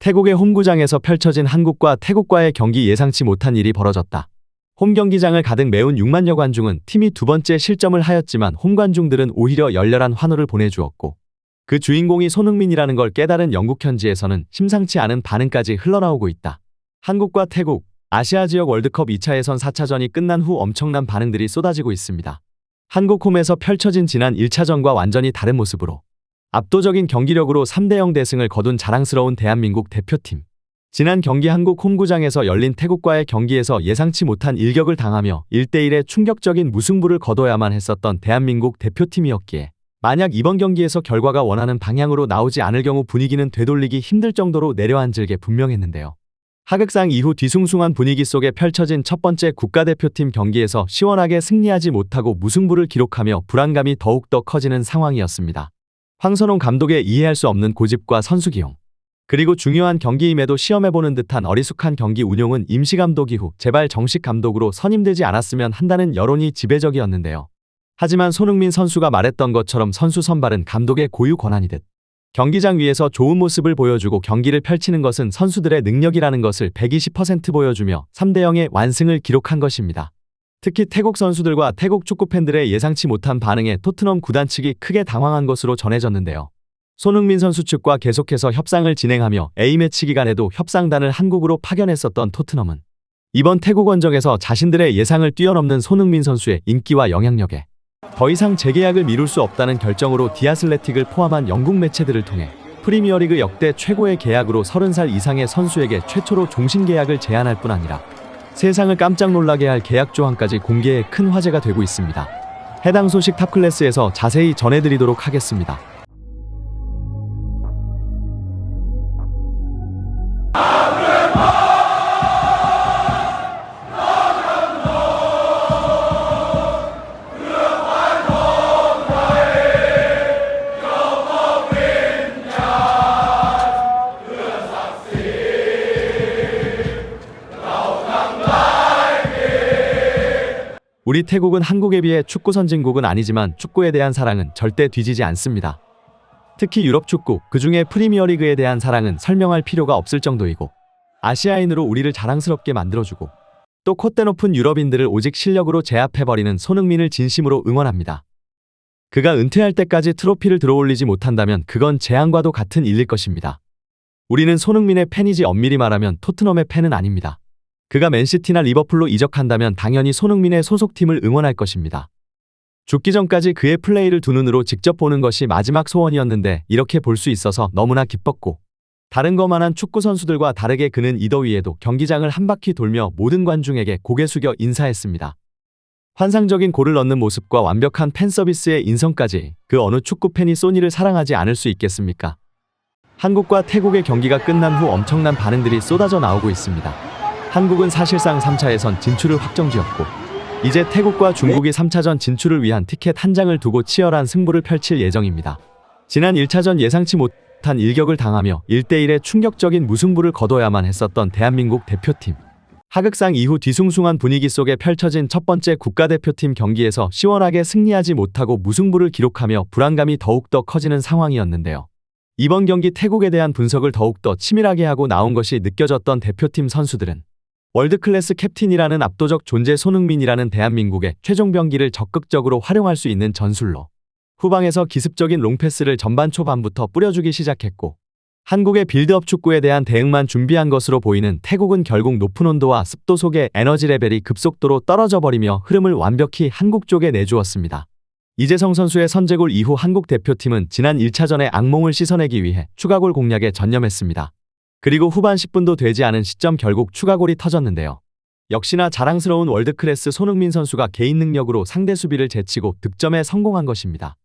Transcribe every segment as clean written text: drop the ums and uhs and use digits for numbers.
태국의 홈구장에서 펼쳐진 한국과 태국과의 경기 예상치 못한 일이 벌어졌다. 홈 경기장을 가득 메운 6만여 관중은 팀이 두 번째 실점을 하였지만 홈 관중들은 오히려 열렬한 환호를 보내주었고 그 주인공이 손흥민이라는 걸 깨달은 영국 현지에서는 심상치 않은 반응까지 흘러나오고 있다. 한국과 태국, 아시아 지역 월드컵 2차 예선 4차전이 끝난 후 엄청난 반응들이 쏟아지고 있습니다. 한국 홈에서 펼쳐진 지난 1차전과 완전히 다른 모습으로 압도적인 경기력으로 3대0 대승을 거둔 자랑스러운 대한민국 대표팀. 지난 경기 한국 홈구장에서 열린 태국과의 경기에서 예상치 못한 일격을 당하며 1대1의 충격적인 무승부를 거둬야만 했었던 대한민국 대표팀이었기에 만약 이번 경기에서 결과가 원하는 방향으로 나오지 않을 경우 분위기는 되돌리기 힘들 정도로 내려앉을 게 분명했는데요. 하극상 이후 뒤숭숭한 분위기 속에 펼쳐진 첫 번째 국가대표팀 경기에서 시원하게 승리하지 못하고 무승부를 기록하며 불안감이 더욱더 커지는 상황이었습니다. 황선홍 감독의 이해할 수 없는 고집과 선수 기용, 그리고 중요한 경기임에도 시험해보는 듯한 어리숙한 경기 운용은 임시감독 이후 제발 정식 감독으로 선임되지 않았으면 한다는 여론이 지배적이었는데요. 하지만 손흥민 선수가 말했던 것처럼 선수 선발은 감독의 고유 권한이듯 경기장 위에서 좋은 모습을 보여주고 경기를 펼치는 것은 선수들의 능력이라는 것을 120% 보여주며 3대0의 완승을 기록한 것입니다. 특히 태국 선수들과 태국 축구 팬들의 예상치 못한 반응에 토트넘 구단 측이 크게 당황한 것으로 전해졌는데요. 손흥민 선수 측과 계속해서 협상을 진행하며 A매치 기간에도 협상단을 한국으로 파견했었던 토트넘은 이번 태국 원정에서 자신들의 예상을 뛰어넘는 손흥민 선수의 인기와 영향력에 더 이상 재계약을 미룰 수 없다는 결정으로 디아슬레틱을 포함한 영국 매체들을 통해 프리미어리그 역대 최고의 계약으로 30살 이상의 선수에게 최초로 종신 계약을 제안할 뿐 아니라 세상을 깜짝 놀라게 할 계약 조항까지 공개해 큰 화제가 되고 있습니다. 해당 소식 탑클래스에서 자세히 전해드리도록 하겠습니다. 우리 태국은 한국에 비해 축구 선진국은 아니지만 축구에 대한 사랑은 절대 뒤지지 않습니다. 특히 유럽 축구, 그중에 프리미어리그에 대한 사랑은 설명할 필요가 없을 정도이고 아시아인으로 우리를 자랑스럽게 만들어주고 또 콧대 높은 유럽인들을 오직 실력으로 제압해버리는 손흥민을 진심으로 응원합니다. 그가 은퇴할 때까지 트로피를 들어올리지 못한다면 그건 재앙과도 같은 일일 것입니다. 우리는 손흥민의 팬이지 엄밀히 말하면 토트넘의 팬은 아닙니다. 그가 맨시티나 리버풀로 이적한다면 당연히 손흥민의 소속팀을 응원할 것입니다. 죽기 전까지 그의 플레이를 두 눈으로 직접 보는 것이 마지막 소원이었는데 이렇게 볼 수 있어서 너무나 기뻤고 다른 것만한 축구 선수들과 다르게 그는 이 더위에도 경기장을 한 바퀴 돌며 모든 관중에게 고개 숙여 인사했습니다. 환상적인 골을 넣는 모습과 완벽한 팬 서비스의 인성까지 그 어느 축구 팬이 소니를 사랑하지 않을 수 있겠습니까? 한국과 태국의 경기가 끝난 후 엄청난 반응들이 쏟아져 나오고 있습니다. 한국은 사실상 3차 예선 진출을 확정지었고 이제 태국과 중국이 3차전 진출을 위한 티켓 한 장을 두고 치열한 승부를 펼칠 예정입니다. 지난 1차전 예상치 못한 일격을 당하며 1대1의 충격적인 무승부를 거둬야만 했었던 대한민국 대표팀. 하극상 이후 뒤숭숭한 분위기 속에 펼쳐진 첫 번째 국가대표팀 경기에서 시원하게 승리하지 못하고 무승부를 기록하며 불안감이 더욱더 커지는 상황이었는데요. 이번 경기 태국에 대한 분석을 더욱더 치밀하게 하고 나온 것이 느껴졌던 대표팀 선수들은 월드클래스 캡틴이라는 압도적 존재 손흥민이라는 대한민국의 최종 병기를 적극적으로 활용할 수 있는 전술로 후방에서 기습적인 롱패스를 전반 초반부터 뿌려주기 시작했고 한국의 빌드업 축구에 대한 대응만 준비한 것으로 보이는 태국은 결국 높은 온도와 습도 속에 에너지 레벨이 급속도로 떨어져 버리며 흐름을 완벽히 한국 쪽에 내주었습니다. 이재성 선수의 선제골 이후 한국 대표팀은 지난 1차전의 악몽을 씻어내기 위해 추가골 공략에 전념했습니다. 그리고 후반 10분도 되지 않은 시점 결국 추가골이 터졌는데요. 역시나 자랑스러운 월드클래스 손흥민 선수가 개인 능력으로 상대 수비를 제치고 득점에 성공한 것입니다.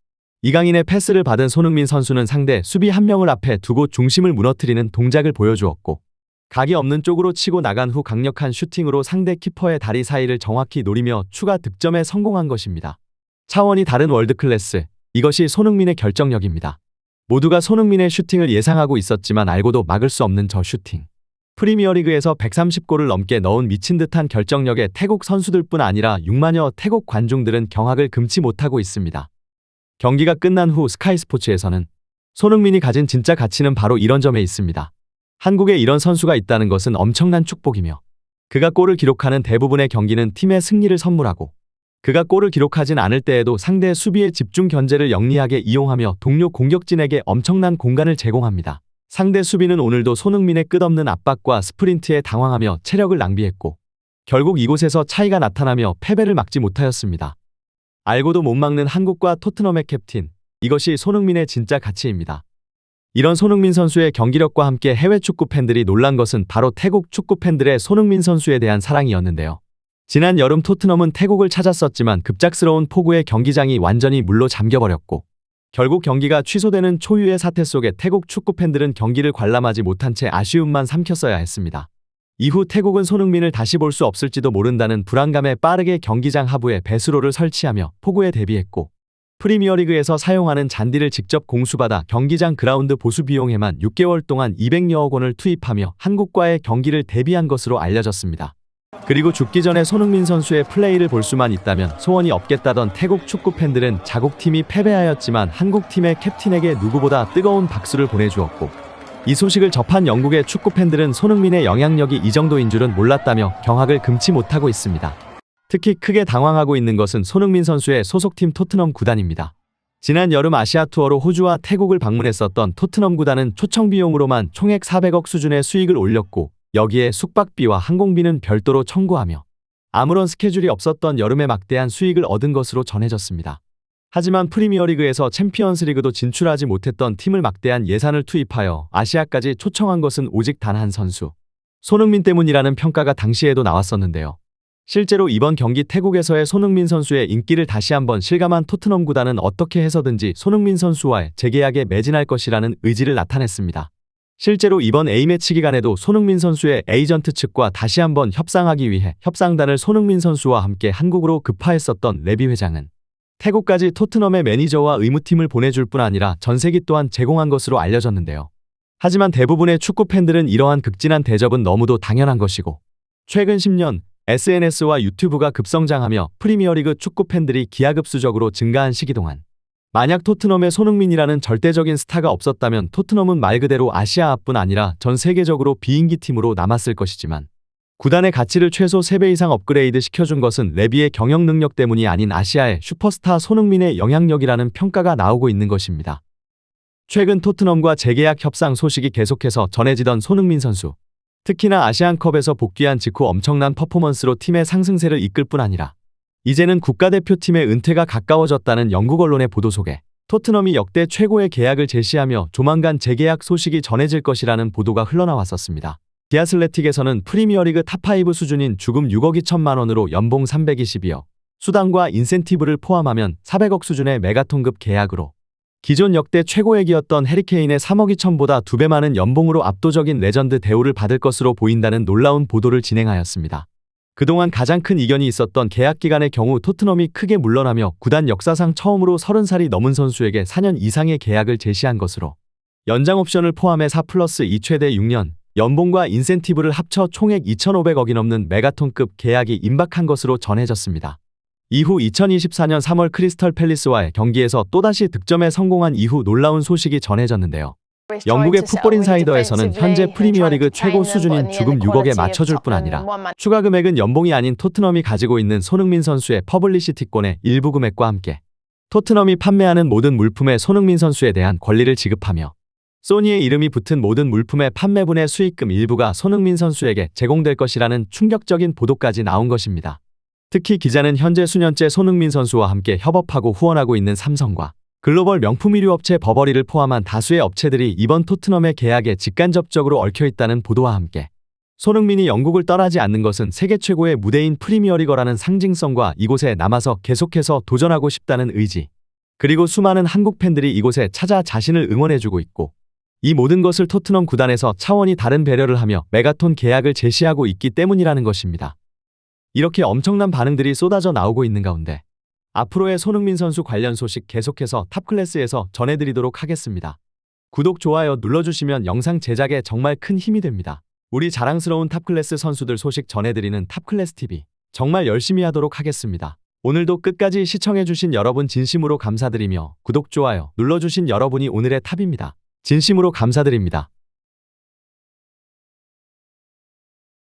이강인의 패스를 받은 손흥민 선수는 상대 수비 한 명을 앞에 두고 중심을 무너뜨리는 동작을 보여주었고 각이 없는 쪽으로 치고 나간 후 강력한 슈팅으로 상대 키퍼의 다리 사이를 정확히 노리며 추가 득점에 성공한 것입니다. 차원이 다른 월드클래스, 이것이 손흥민의 결정력입니다. 모두가 손흥민의 슈팅을 예상하고 있었지만 알고도 막을 수 없는 저 슈팅. 프리미어리그에서 130골을 넘게 넣은 미친 듯한 결정력의 태국 선수들뿐 아니라 6만여 태국 관중들은 경악을 금치 못하고 있습니다. 경기가 끝난 후 스카이 스포츠에서는 손흥민이 가진 진짜 가치는 바로 이런 점에 있습니다. 한국에 이런 선수가 있다는 것은 엄청난 축복이며 그가 골을 기록하는 대부분의 경기는 팀의 승리를 선물하고 그가 골을 기록하진 않을 때에도 상대 수비의 집중 견제를 영리하게 이용하며 동료 공격진에게 엄청난 공간을 제공합니다. 상대 수비는 오늘도 손흥민의 끝없는 압박과 스프린트에 당황하며 체력을 낭비했고 결국 이곳에서 차이가 나타나며 패배를 막지 못하였습니다. 알고도 못 막는 한국과 토트넘의 캡틴, 이것이 손흥민의 진짜 가치입니다. 이런 손흥민 선수의 경기력과 함께 해외 축구 팬들이 놀란 것은 바로 태국 축구 팬들의 손흥민 선수에 대한 사랑이었는데요. 지난 여름 토트넘은 태국을 찾았었지만 급작스러운 폭우에 경기장이 완전히 물로 잠겨버렸고 결국 경기가 취소되는 초유의 사태 속에 태국 축구 팬들은 경기를 관람하지 못한 채 아쉬움만 삼켰어야 했습니다. 이후 태국은 손흥민을 다시 볼 수 없을지도 모른다는 불안감에 빠르게 경기장 하부에 배수로를 설치하며 폭우에 대비했고 프리미어리그에서 사용하는 잔디를 직접 공수받아 경기장 그라운드 보수 비용에만 6개월 동안 200여억 원을 투입하며 한국과의 경기를 대비한 것으로 알려졌습니다. 그리고 죽기 전에 손흥민 선수의 플레이를 볼 수만 있다면 소원이 없겠다던 태국 축구 팬들은 자국팀이 패배하였지만 한국팀의 캡틴에게 누구보다 뜨거운 박수를 보내주었고 이 소식을 접한 영국의 축구 팬들은 손흥민의 영향력이 이 정도인 줄은 몰랐다며 경악을 금치 못하고 있습니다. 특히 크게 당황하고 있는 것은 손흥민 선수의 소속팀 토트넘 구단입니다. 지난 여름 아시아 투어로 호주와 태국을 방문했었던 토트넘 구단은 초청 비용으로만 총액 400억 수준의 수익을 올렸고 여기에 숙박비와 항공비는 별도로 청구하며 아무런 스케줄이 없었던 여름에 막대한 수익을 얻은 것으로 전해졌습니다. 하지만 프리미어리그에서 챔피언스리그도 진출하지 못했던 팀을 막대한 예산을 투입하여 아시아까지 초청한 것은 오직 단 한 선수, 손흥민 때문이라는 평가가 당시에도 나왔었는데요. 실제로 이번 경기 태국에서의 손흥민 선수의 인기를 다시 한번 실감한 토트넘 구단은 어떻게 해서든지 손흥민 선수와의 재계약에 매진할 것이라는 의지를 나타냈습니다. 실제로 이번 A매치 기간에도 손흥민 선수의 에이전트 측과 다시 한번 협상하기 위해 협상단을 손흥민 선수와 함께 한국으로 급파했었던 레비 회장은 태국까지 토트넘의 매니저와 의무팀을 보내줄 뿐 아니라 전세기 또한 제공한 것으로 알려졌는데요. 하지만 대부분의 축구 팬들은 이러한 극진한 대접은 너무도 당연한 것이고 최근 10년 SNS와 유튜브가 급성장하며 프리미어리그 축구 팬들이 기하급수적으로 증가한 시기 동안 만약 토트넘에 손흥민이라는 절대적인 스타가 없었다면 토트넘은 말 그대로 아시아뿐 아니라 전 세계적으로 비인기 팀으로 남았을 것이지만 구단의 가치를 최소 3배 이상 업그레이드 시켜준 것은 레비의 경영 능력 때문이 아닌 아시아의 슈퍼스타 손흥민의 영향력이라는 평가가 나오고 있는 것입니다. 최근 토트넘과 재계약 협상 소식이 계속해서 전해지던 손흥민 선수. 특히나 아시안컵에서 복귀한 직후 엄청난 퍼포먼스로 팀의 상승세를 이끌 뿐 아니라 이제는 국가대표팀의 은퇴가 가까워졌다는 영국 언론의 보도 속에 토트넘이 역대 최고의 계약을 제시하며 조만간 재계약 소식이 전해질 것이라는 보도가 흘러나왔었습니다. 디아슬레틱에서는 프리미어리그 탑5 수준인 주금 6억 2천만 원으로 연봉 322억, 수당과 인센티브를 포함하면 400억 수준의 메가톤급 계약으로 기존 역대 최고액이었던 해리케인의 3억 2천보다 2배 많은 연봉으로 압도적인 레전드 대우를 받을 것으로 보인다는 놀라운 보도를 진행하였습니다. 그동안 가장 큰 이견이 있었던 계약 기간의 경우 토트넘이 크게 물러나며 구단 역사상 처음으로 30살이 넘은 선수에게 4년 이상의 계약을 제시한 것으로 연장 옵션을 포함해 4+2 최대 6년, 연봉과 인센티브를 합쳐 총액 2,500억이 넘는 메가톤급 계약이 임박한 것으로 전해졌습니다. 이후 2024년 3월 크리스털 팰리스와의 경기에서 또다시 득점에 성공한 이후 놀라운 소식이 전해졌는데요. 영국의 풋볼 인사이더에서는 현재 프리미어리그 최고 수준인 주금 6억에 맞춰줄 뿐 아니라 추가 금액은 연봉이 아닌 토트넘이 가지고 있는 손흥민 선수의 퍼블리시티권의 일부 금액과 함께 토트넘이 판매하는 모든 물품에 손흥민 선수에 대한 권리를 지급하며 소니의 이름이 붙은 모든 물품의 판매분의 수익금 일부가 손흥민 선수에게 제공될 것이라는 충격적인 보도까지 나온 것입니다. 특히 기자는 현재 수년째 손흥민 선수와 함께 협업하고 후원하고 있는 삼성과 글로벌 명품 의류 업체 버버리를 포함한 다수의 업체들이 이번 토트넘의 계약에 직간접적으로 얽혀있다는 보도와 함께 손흥민이 영국을 떠나지 않는 것은 세계 최고의 무대인 프리미어리거라는 상징성과 이곳에 남아서 계속해서 도전하고 싶다는 의지, 그리고 수많은 한국 팬들이 이곳에 찾아 자신을 응원해주고 있고 이 모든 것을 토트넘 구단에서 차원이 다른 배려를 하며 메가톤 계약을 제시하고 있기 때문이라는 것입니다. 이렇게 엄청난 반응들이 쏟아져 나오고 있는 가운데 앞으로의 손흥민 선수 관련 소식 계속해서 탑클래스에서 전해드리도록 하겠습니다. 구독, 좋아요 눌러주시면 영상 제작에 정말 큰 힘이 됩니다. 우리 자랑스러운 탑클래스 선수들 소식 전해드리는 탑클래스TV 정말 열심히 하도록 하겠습니다. 오늘도 끝까지 시청해주신 여러분 진심으로 감사드리며 구독, 좋아요 눌러주신 여러분이 오늘의 탑입니다. 진심으로 감사드립니다.